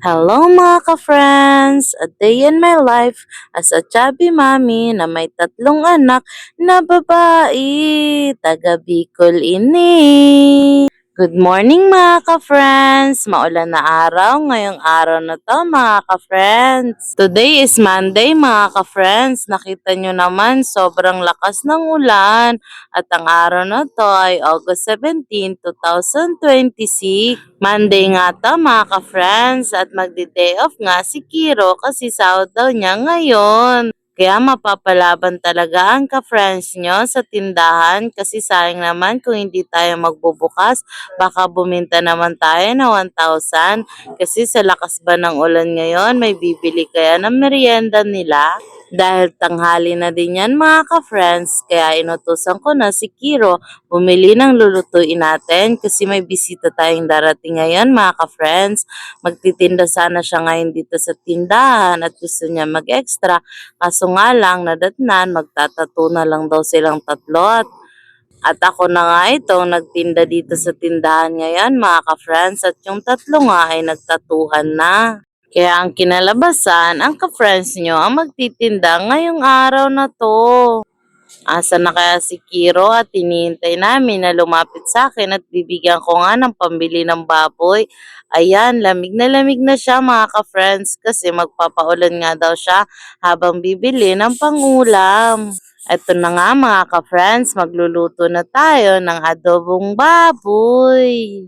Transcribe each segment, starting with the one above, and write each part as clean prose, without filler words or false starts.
Hello mga ka-friends! A day in my life as a chubby mommy na may 3 anak na babae, taga Bicol ini. Good morning mga ka-friends! Maulan na araw ngayong araw na to mga ka-friends. Today is Monday mga ka-friends. Nakita nyo naman sobrang lakas ng ulan at ang araw na to ay August 17, 2026. Monday nga to mga ka-friends at magdi-day off nga si Kiro kasi sahod daw niya ngayon. Kaya mapapalaban talaga ang ka-friends nyo sa tindahan kasi sayang naman kung hindi tayo magbubukas. Baka buminta naman tayo na 1,000 kasi sa lakas ba ng ulan ngayon may bibili kaya ng merienda nila? Dahil tanghali na din yan mga ka-friends, kaya inutusan ko na si Kiro bumili ng lulutuin natin kasi may bisita tayong darating ngayon mga ka-friends. Magtitinda sana siya ngayon dito sa tindahan at gusto niya mag-extra. Kaso nga lang nadatnan, magtatato na lang daw silang tatlo at ako na nga itong nagtinda dito sa tindahan ngayon mga ka-friends at yung tatlo nga ay nagtatuhan na. Kaya ang kinalabasan, ang ka-friends nyo ang magtitinda ngayong araw na to. Asa na kaya si Kiro at hinihintay namin na lumapit sa akin at bibigyan ko nga ng pambili ng baboy. Ayan, lamig na siya mga ka-friends kasi magpapaulan nga daw siya habang bibili ng pangulam. Eto na nga mga ka-friends, magluluto na tayo ng adobong baboy.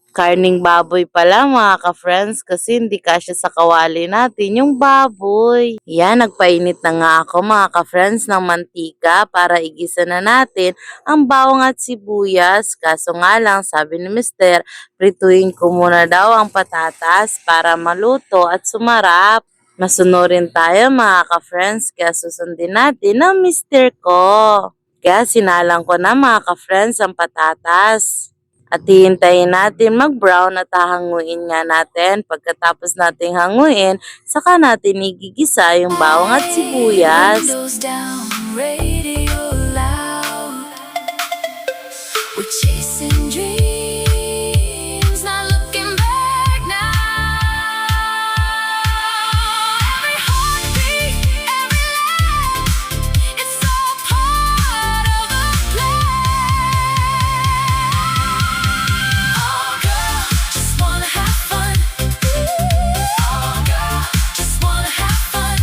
Karning baboy pala mga ka-friends kasi hindi kasya sa kawali natin yung baboy. Yan, nagpainit na nga ako mga ka-friends ng mantika para igisa na natin ang bawang at sibuyas. Kaso nga lang sabi ni Mister, prituin ko muna daw ang patatas para maluto at sumarap. Masunurin tayo mga ka-friends kaya susundin natin ang Mister ko. Kaya sinalang ko na mga ka-friends ang patatas. At hihintayin natin mag-brown at hahanguin nga natin. Pagkatapos nating hanguin, saka natin igigisa yung bawang at sibuyas. Windows down, radio loud. We're chasing dreams, not looking back now. Every heartbeat, every laugh, it's all part of a plan. Oh girl, just wanna have fun. Oh girl, just wanna have fun.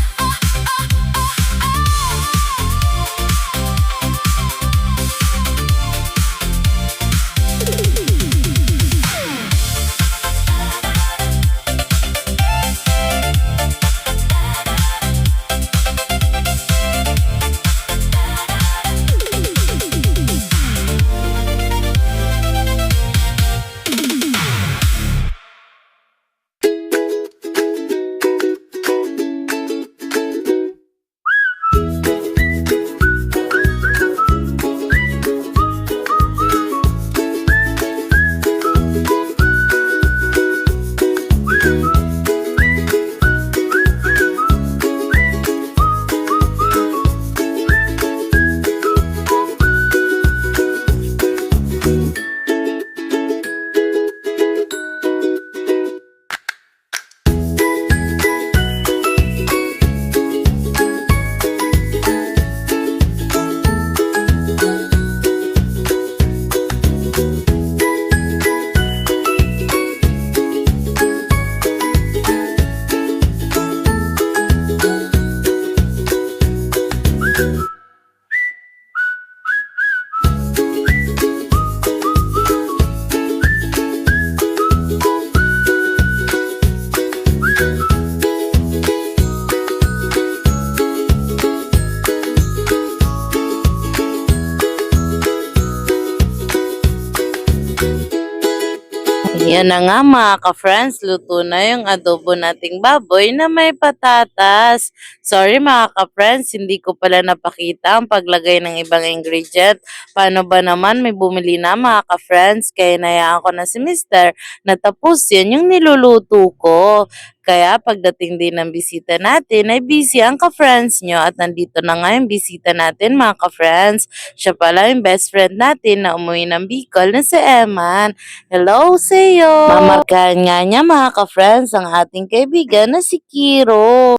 Yan na nga mga ka-friends, luto na yung adobo nating baboy na may patatas. Sorry mga ka-friends, hindi ko pala napakita ang paglagay ng ibang ingredient. Paano ba naman may bumili na mga ka-friends, kaya nayaan ko na si Mister na tapos yan yung niluluto ko. Kaya pagdating din ng bisita natin ay busy ang ka-friends nyo at nandito na nga yung bisita natin mga ka-friends. Siya pala yung best friend natin na umuwi ng Bicol na si Eman. Hello sa'yo! Mamarkahan nga niya mga ka-friends ang ating kaibigan na si Kiro.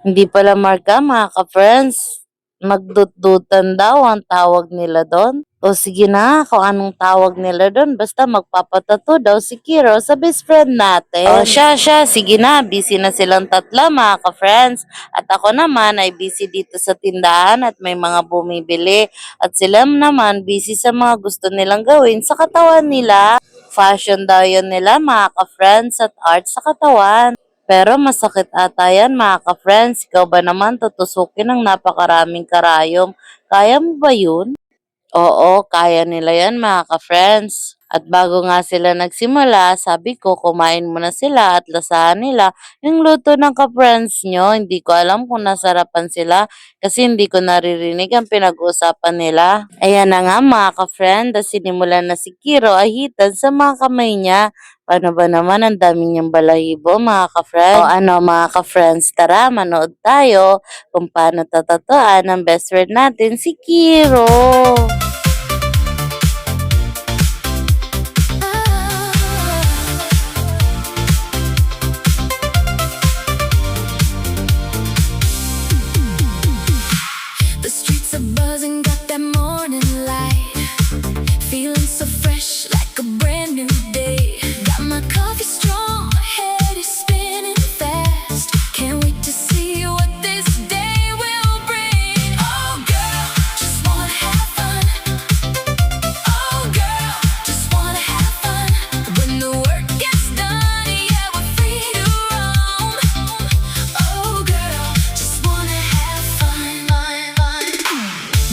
Hindi pala marka mga ka-friends. Magdut-dutan daw ang tawag nila doon. O sige na, kung anong tawag nila doon, basta magpapatato daw si Kiro sa best friend natin. O siya, sige na, busy na silang tatla mga ka-friends. At ako naman ay busy dito sa tindahan at may mga bumibili. At sila naman busy sa mga gusto nilang gawin sa katawan nila. Fashion daw yun nila mga ka-friends at art sa katawan. Pero masakit ata yan mga ka-friends. Ikaw ba naman tutusukin ng napakaraming karayom? Kaya mo ba yun? Oo, kaya nila yan mga ka-friends. At bago nga sila nagsimula, sabi ko kumain muna sila at lasahan nila yung luto ng ka-friends nyo. Hindi ko alam kung nasarapan sila kasi hindi ko naririnig ang pinag-uusapan nila. Ayan na nga mga ka-friend, sinimulan na si Kiro ahitan sa mga kamay niya. Paano ba naman ang dami niyang balahibo mga ka-friends? O ano mga ka-friends, tara manood tayo kung paano tatatuan ng best friend natin si Kiro. The streets are buzzing, got that morning light. Feeling so fresh, like a brand new day. Got my coffee strong, head is spinning fast. Can't wait to see what this day will bring. Oh girl, just wanna have fun. Oh girl, just wanna have fun. When the work gets done, yeah, we're free to roam. Oh girl, just wanna have fun.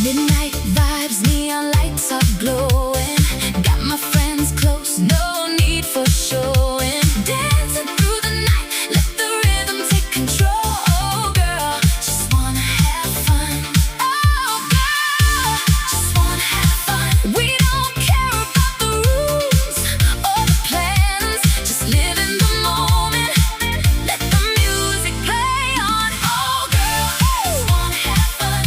Midnight vibes, neon lights are glowing. Got my friends close, no need for showing. Dancing through the night, let the rhythm take control. Oh girl, just wanna have fun. Oh girl, just wanna have fun. We don't care about the rules or the plans. Just live in the moment. Let the music play on. Oh girl, just wanna have fun.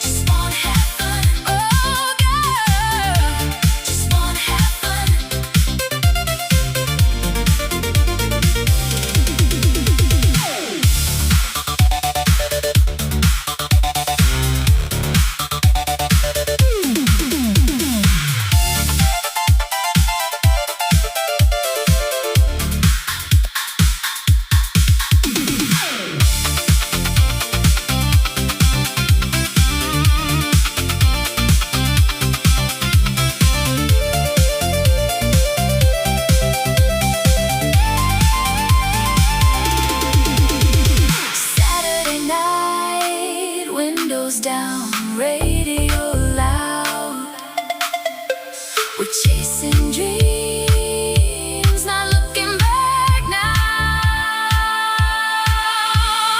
Just wanna have fun. Oh girl, just wanna have fun. Saturday night, windows down, radio loud. We're chasing dreams, not looking back now.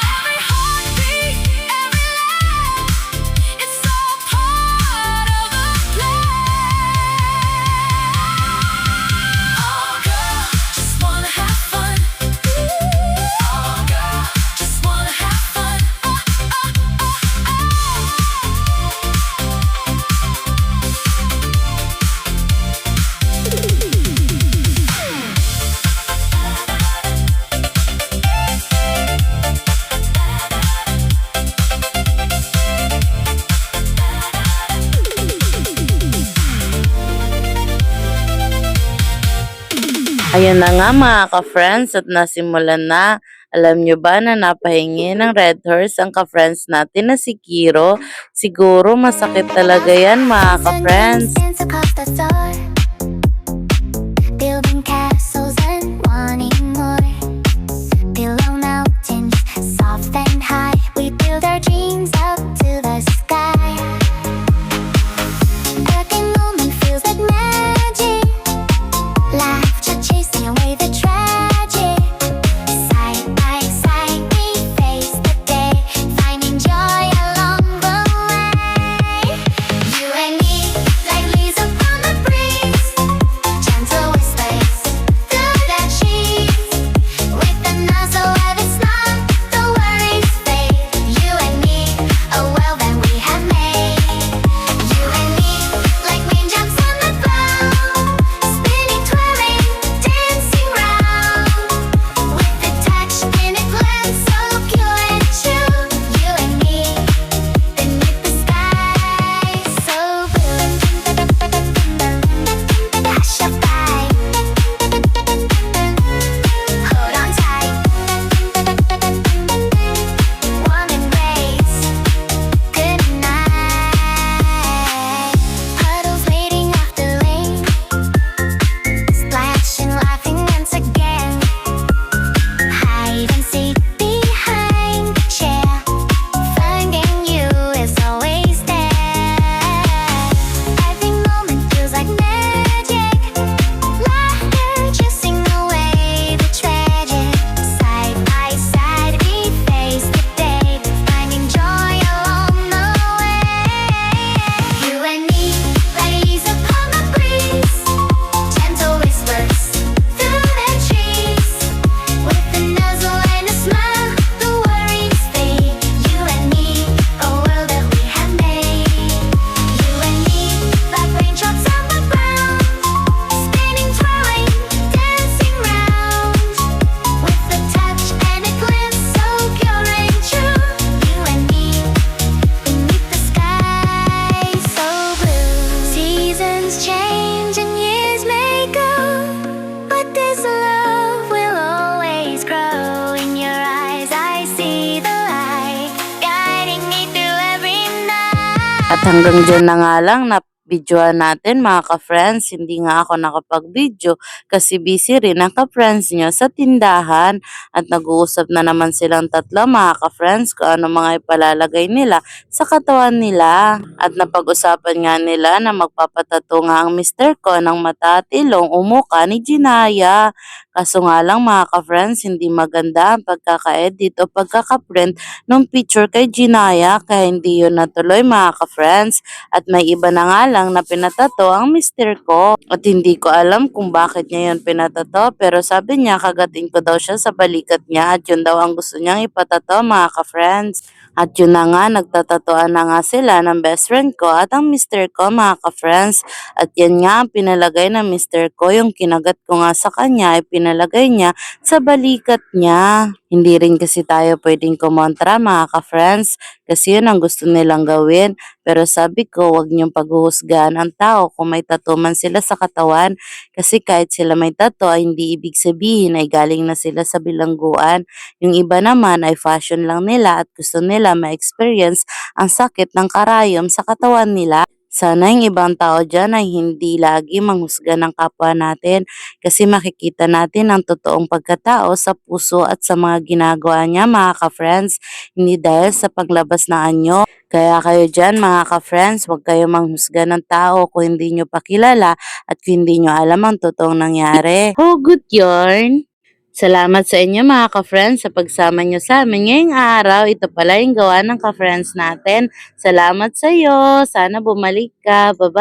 Every heartbeat, every laugh, it's all part of the plan. Oh girl, just wanna have fun. Oh girl, just wanna have fun. Ayan na nga mga ka-friends at nasimulan na. Alam nyo ba na napahingi ng red horse ang ka-friends natin na si Kiro? Siguro masakit talaga yan mga ka-friends. Dance across the store, building castles and wanting more. Below mountains, soft and high, we build our dreams up to the sky. Every moment feels like magic, laughter chasing away the tragic. Side by side, we face the day, finding joy along the way. You and me, like leaves upon the breeze. hanggang dyan na nga lang na videoan natin mga ka-friends. Hindi nga ako nakapag-video kasi busy rin ang ka-friends nyo sa tindahan at nag-uusap na naman silang tatlo mga ka-friends kung ano mga ipalalagay nila sa katawan nila. At napag-usapan nga nila na magpapatato nga ang mister ko ng mata at ilong o mukha ni Jinaya. Kaso nga lang mga ka-friends, hindi maganda ang pagkaka-edit o pagkaka-print nung picture kay Jinaya kaya hindi yun natuloy mga ka-friends. At may iba na nga lang na pinatato ang mister ko. At hindi ko alam kung bakit niya yun pinatato pero sabi niya kagatin ko daw siya sa balikat niya at yun daw ang gusto niyang ipatato mga ka-friends. At yun na nga, nagtatatoan na nga sila ng best friend ko at ang mister ko mga ka-friends. At yan nga ang pinalagay ng mister ko, yung kinagat ko nga sa kanya ay pinalagay niya sa balikat niya. Hindi rin kasi tayo pwedeng kumontra mga ka-friends kasi yun ang gusto nilang gawin. Pero sabi ko, wag niyong paghuhusgahan ang tao kung may tattoo man sila sa katawan. Kasi kahit sila may tattoo ay hindi ibig sabihin ay galing na sila sa bilangguan. Yung iba naman ay fashion lang nila at gusto nila ma-experience ang sakit ng karayom sa katawan nila. Sana yung ibang tao dyan ay hindi lagi manghusga ng kapwa natin kasi makikita natin ang totoong pagkatao sa puso at sa mga ginagawa niya mga ka-friends, hindi dahil sa paglabas na anyo. Kaya kayo dyan mga ka-friends, huwag kayo manghusga ng tao kung hindi nyo pakilala at kung hindi nyo alam ang totoong nangyari. Hugot yarn! Salamat sa inyo mga ka-friends sa pagsama nyo sa amin ngayong araw. Ito pala yung gawa ng ka-friends natin. Salamat sa iyo. Sana bumalik ka. Bye-bye.